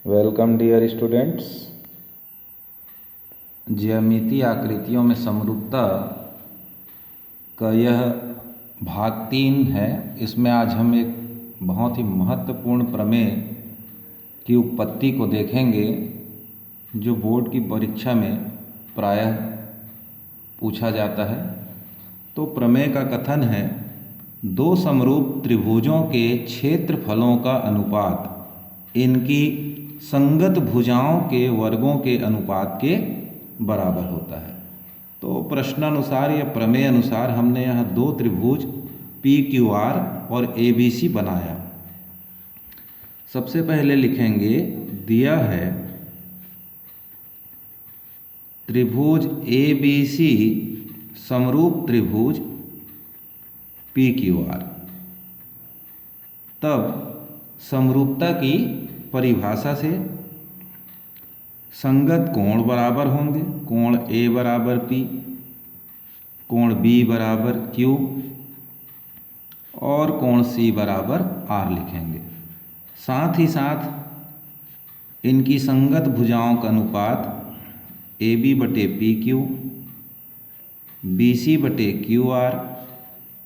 Welcome dear students. ज्यामितीय आकृतियों में समरूपता का यह भाग 3 है। इसमें आज हम एक बहुत ही महत्वपूर्ण प्रमेय की उत्पत्ति को देखेंगे जो बोर्ड की परीक्षा में प्रायः पूछा जाता है। तो प्रमेय का कथन है, दो समरूप त्रिभुजों के क्षेत्रफलों का अनुपात इनकी संगत भुजाओं के वर्गों के अनुपात के बराबर होता है। तो प्रश्नानुसार या प्रमेय अनुसार हमने यहाँ दो त्रिभुज PQR और ABC बनाया। सबसे पहले लिखेंगे, दिया है त्रिभुज ABC समरूप त्रिभुज PQR। तब समरूपता की परिभाषा से संगत कोण बराबर होंगे। कोण A बराबर P, कोण B बराबर Q और कोण C बराबर R लिखेंगे। साथ ही साथ इनकी संगत भुजाओं का अनुपात AB बटे PQ, BC बटे QR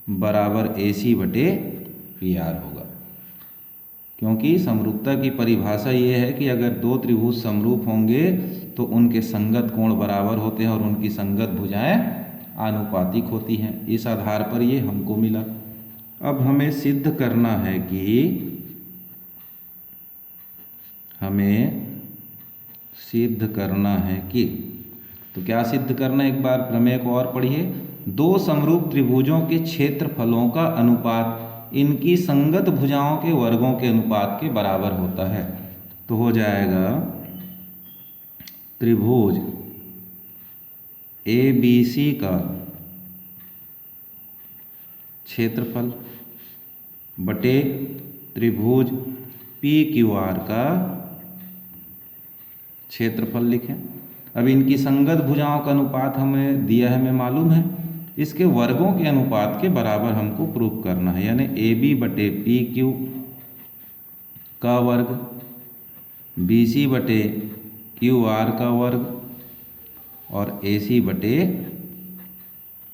बराबर AC बटे PR होगा। क्योंकि समरूपता की परिभाषा ये है कि अगर दो त्रिभुज समरूप होंगे तो उनके संगत कोण बराबर होते हैं और उनकी संगत भुजाएं आनुपातिक होती हैं। इस आधार पर ये हमको मिला। अब हमें सिद्ध करना है कि तो क्या सिद्ध करना है, एक बार प्रमेय को और पढ़िए। दो समरूप त्रिभुजों के क्षेत्रफलों का अनुपात इनकी संगत भुजाओं के वर्गों के अनुपात के बराबर होता है। तो हो जाएगा त्रिभुज ABC का क्षेत्रफल बटे त्रिभुज PQR का क्षेत्रफल लिखें। अब इनकी संगत भुजाओं का अनुपात हमें दिया है, हमें मालूम है। इसके वर्गों के अनुपात के बराबर हमको प्रूव करना है, यानी AB बटे PQ का वर्ग, BC बटे QR का वर्ग और AC बटे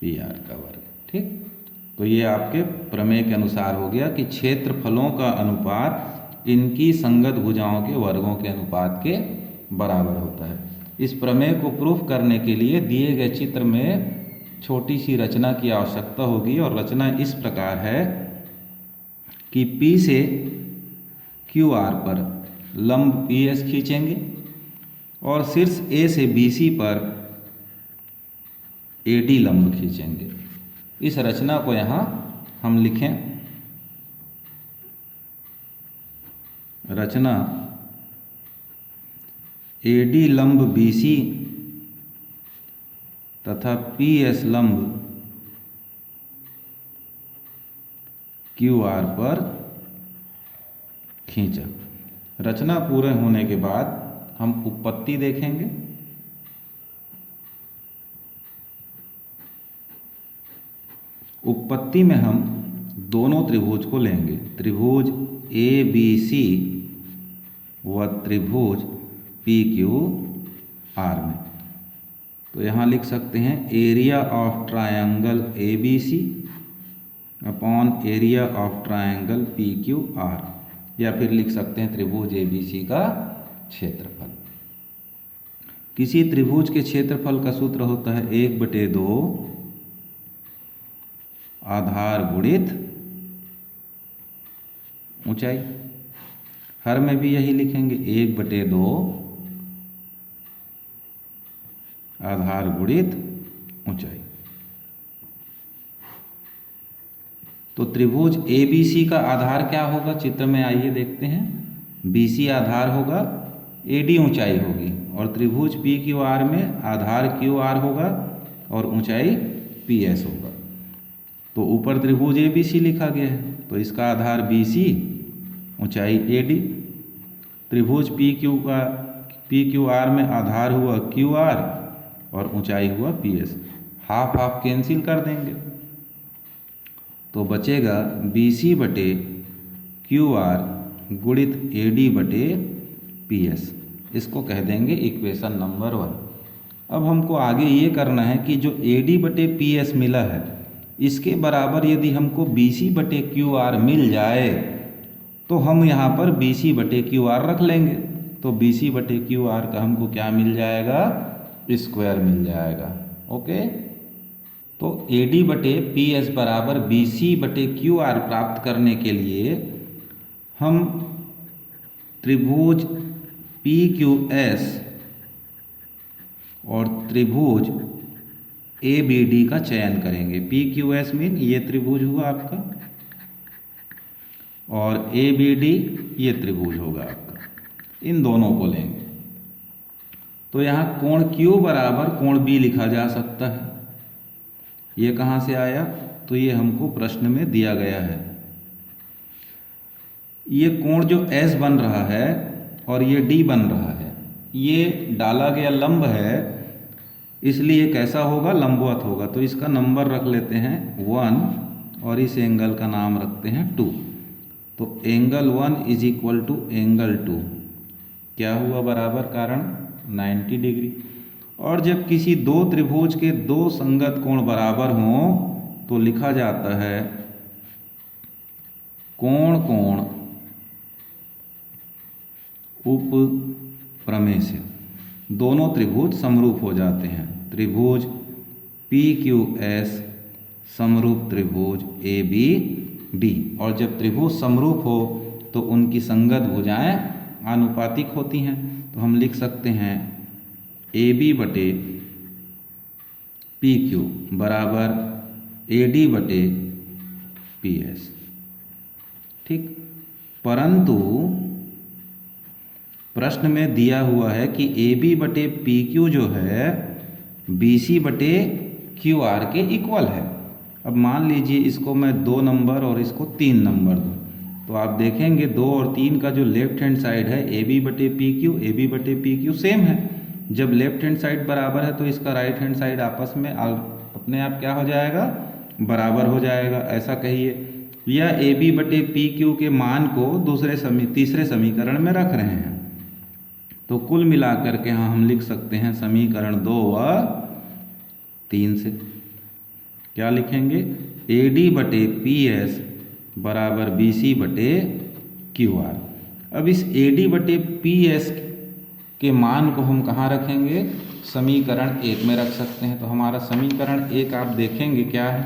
PR का वर्ग। ठीक, तो ये आपके प्रमेय के अनुसार हो गया कि क्षेत्रफलों का अनुपात इनकी संगत भुजाओं के वर्गों के अनुपात के बराबर होता है। इस प्रमेय को प्रूफ करने के लिए दिए गए चित्र में छोटी सी रचना की आवश्यकता होगी और रचना इस प्रकार है कि P से QR पर लंब PS खींचेंगे और शीर्ष A से BC पर AD लंब खींचेंगे। इस रचना को यहाँ हम लिखें। रचना AD लंब BC तथा PS लंब QR पर खींचा। रचना पूरे होने के बाद हम उत्पत्ति देखेंगे। उत्पत्ति में हम दोनों त्रिभुज को लेंगे, त्रिभुज ABC व त्रिभुज PQR में। तो यहाँ लिख सकते हैं area of triangle ABC upon area of triangle PQR, या फिर लिख सकते हैं त्रिभुज ABC का क्षेत्रफल। किसी त्रिभुज के क्षेत्रफल का सूत्र होता है 1/2 आधार गुणित ऊंचाई। हर में भी यही लिखेंगे 1/2 आधार गुणित ऊंचाई। तो त्रिभुज ABC का आधार क्या होगा, चित्र में आइए देखते हैं। BC आधार होगा, AD ऊंचाई होगी, और त्रिभुज PQR में आधार QR होगा और ऊंचाई PS होगा। तो ऊपर त्रिभुज ABC लिखा गया है, तो इसका आधार BC, ऊंचाई AD। त्रिभुज PQR में आधार हुआ QR और ऊंचाई हुआ PS। हाफ हाफ कैंसिल कर देंगे तो बचेगा BC बटे QR गुणित AD बटे पी एस, इसको कह देंगे इक्वेशन नंबर 1। अब हमको आगे ये करना है कि जो ए डी बटे पी एस मिला है इसके बराबर यदि हमको बी सी बटे क्यू आर मिल जाए तो हम यहाँ पर बी सी बटे क्यू आर रख लेंगे। तो बी सी बटे क्यू आर का हमको क्या मिल जाएगा, स्क्वायर मिल जाएगा। ओके, तो ए डी बटे पी एस बराबर बी सी बटे क्यू आर प्राप्त करने के लिए हम त्रिभुज पी क्यू एस और त्रिभुज ए बी डी का चयन करेंगे। पी क्यू एस मीन ये त्रिभुज हुआ आपका और ए बी डी ये त्रिभुज होगा आपका, इन दोनों को लेंगे। तो यहाँ कोण Q बराबर कोण B लिखा जा सकता है। ये कहाँ से आया, तो ये हमको प्रश्न में दिया गया है। ये कोण जो S बन रहा है और ये D बन रहा है, ये डाला गया लंब है, इसलिए कैसा होगा, लंबवत होगा। तो इसका नंबर रख लेते हैं 1 और इस एंगल का नाम रखते हैं 2। तो angle 1 is equal to angle 2 क्या हुआ, बराबर कारण 90 डिग्री। और जब किसी दो त्रिभुज के दो संगत कोण बराबर हों तो लिखा जाता है कोण कोण उप प्रमेय से दोनों त्रिभुज समरूप हो जाते हैं। त्रिभुज पी क्यू एस समरूप त्रिभुज ए बी डी। और जब त्रिभुज समरूप हो तो उनकी संगत भुजाएं आनुपातिक होती हैं। तो हम लिख सकते हैं ए बी बटे पी क्यू बराबर ए डी बटे पी एस। ठीक, परंतु प्रश्न में दिया हुआ है कि ए बी बटे पी क्यू जो है बी सी बटे क्यू आर के इक्वल है। अब मान लीजिए इसको मैं 2 नंबर और इसको 3 नंबर दूँ, तो आप देखेंगे 2 और 3 का जो लेफ्ट हैंड साइड है ए बी बटे पी क्यू सेम है। जब लेफ्ट हैंड साइड बराबर है तो इसका राइट हैंड साइड आपस में अपने आप क्या हो जाएगा, बराबर हो जाएगा। ऐसा कहिए, या ए बी बटे पी क्यू के मान को तीसरे समीकरण में रख रहे हैं। तो कुल मिलाकर के हाँ हम लिख सकते हैं समीकरण 2 व 3 से क्या लिखेंगे, ए डी बटे पी एस बराबर बी सी बटे क्यू आर। अब इस ए डी बटे पी एस के मान को हम कहाँ रखेंगे, समीकरण 1 में रख सकते हैं। तो हमारा समीकरण 1 आप देखेंगे क्या है,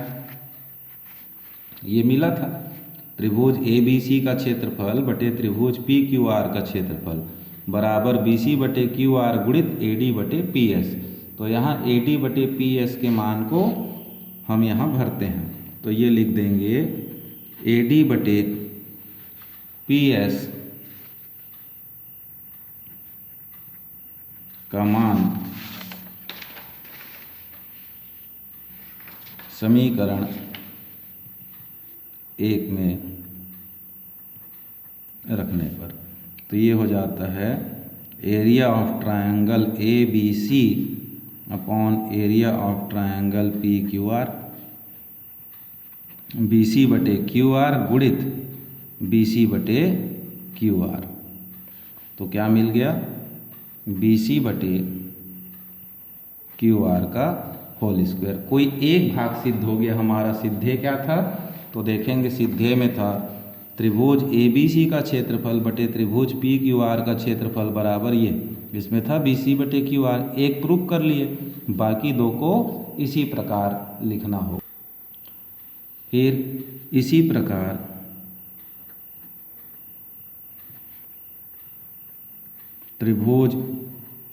ये मिला था त्रिभुज ए बी सी का क्षेत्रफल बटे त्रिभुज पी क्यू आर का क्षेत्रफल बराबर बी सी बटे क्यू आर गुणित ए डी बटे पी एस। तो यहाँ ए डी बटे पी एस के मान को हम यहाँ भरते हैं। तो ये लिख देंगे ए डी बटे पी एस का मान समीकरण 1 में रखने पर तो ये हो जाता है area of triangle A B C upon area of triangle P Q R, B C बटे क्यू आर गुणित बी सी बटे क्यू आर। तो क्या मिल गया, बी सी बटे क्यू आर का होल स्क्वायर। कोई एक भाग सिद्ध हो गया हमारा। सिद्धे क्या था, तो देखेंगे सिद्धे में था त्रिभुज ए बी सी का क्षेत्रफल बटे त्रिभुज पी क्यू आर का क्षेत्रफल बराबर ये, इसमें था बी सी बटे क्यू आर। एक प्रूफ कर लिए, बाकी 2 को इसी प्रकार लिखना हो। फिर इसी प्रकार त्रिभुज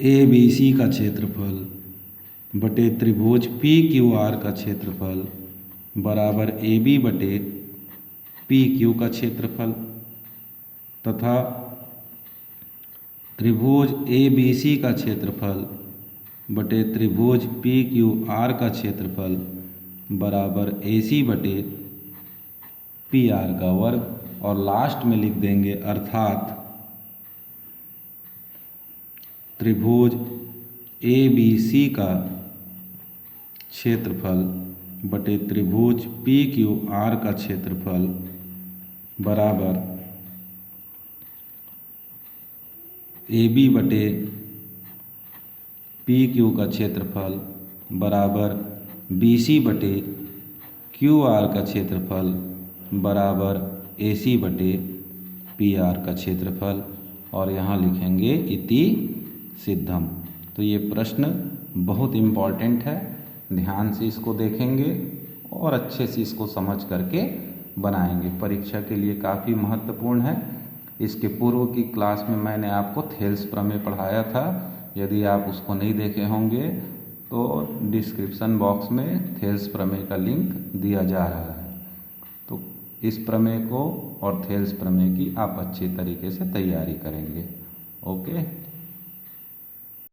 ए बी सी का क्षेत्रफल बटे त्रिभुज पी क्यू आर का क्षेत्रफल बराबर ए बी बटे पी क्यू का क्षेत्रफल तथा त्रिभुज ए बी सी का क्षेत्रफल बटे त्रिभुज पी क्यू आर का क्षेत्रफल बराबर ए सी बटे पी आर का वर्ग। और लास्ट में लिख देंगे अर्थात त्रिभुज ए बी सी का क्षेत्रफल बटे त्रिभुज पी क्यू आर का क्षेत्रफल बराबर ए बी बटे पी क्यू का क्षेत्रफल बराबर बी सी बटे क्यू आर का क्षेत्रफल बराबर ए सी बटे पी आर का क्षेत्रफल, और यहाँ लिखेंगे इति सिद्धम। तो ये प्रश्न बहुत इम्पॉर्टेंट है, ध्यान से इसको देखेंगे और अच्छे से इसको समझ करके बनाएंगे, परीक्षा के लिए काफ़ी महत्वपूर्ण है। इसके पूर्व की क्लास में मैंने आपको थेल्स प्रमेय पढ़ाया था, यदि आप उसको नहीं देखे होंगे तो डिस्क्रिप्शन बॉक्स में थेल्स प्रमेय का लिंक दिया जा रहा है। तो इस प्रमेय को और थेल्स प्रमेय की आप अच्छी तरीके से तैयारी करेंगे। ओके।